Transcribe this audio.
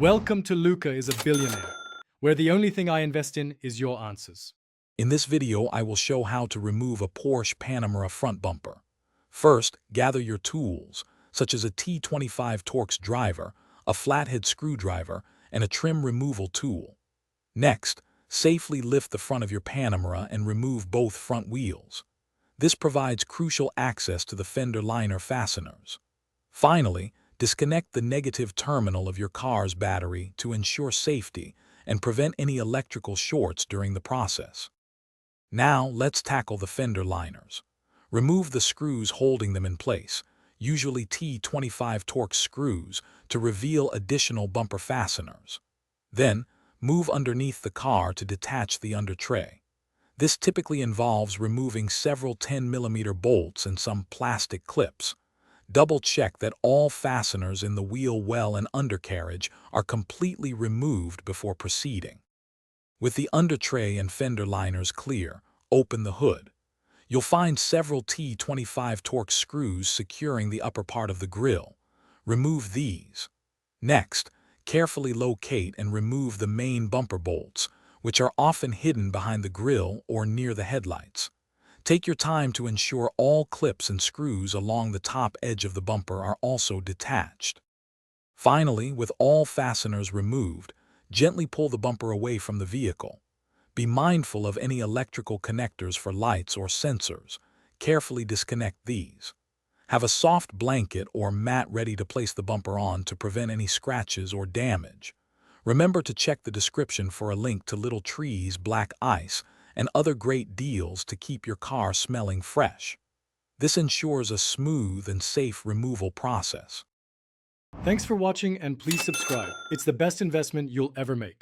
Welcome to Luca is a Billionaire, where the only thing I invest in is your answers. In this video, I will show how to remove a Porsche Panamera front bumper. First, gather your tools, such as a T25 Torx driver, a flathead screwdriver, and a trim removal tool. Next, safely lift the front of your Panamera and remove both front wheels. This provides crucial access to the fender liner fasteners. Finally, disconnect the negative terminal of your car's battery to ensure safety and prevent any electrical shorts during the process. Now, let's tackle the fender liners. Remove the screws holding them in place, usually T25 Torx screws, to reveal additional bumper fasteners. Then, move underneath the car to detach the under tray. This typically involves removing several 10mm bolts and some plastic clips. Double-check that all fasteners in the wheel well and undercarriage are completely removed before proceeding. With the under tray and fender liners clear, open the hood. You'll find several T25 Torx screws securing the upper part of the grille. Remove these. Next, carefully locate and remove the main bumper bolts, which are often hidden behind the grille or near the headlights. Take your time to ensure all clips and screws along the top edge of the bumper are also detached. Finally, with all fasteners removed, gently pull the bumper away from the vehicle. Be mindful of any electrical connectors for lights or sensors. Carefully disconnect these. Have a soft blanket or mat ready to place the bumper on to prevent any scratches or damage. Remember to check the description for a link to Little Trees Black Ice and other great deals to keep your car smelling fresh. This ensures a smooth and safe removal process. Thanks for watching and please subscribe. It's the best investment you'll ever make.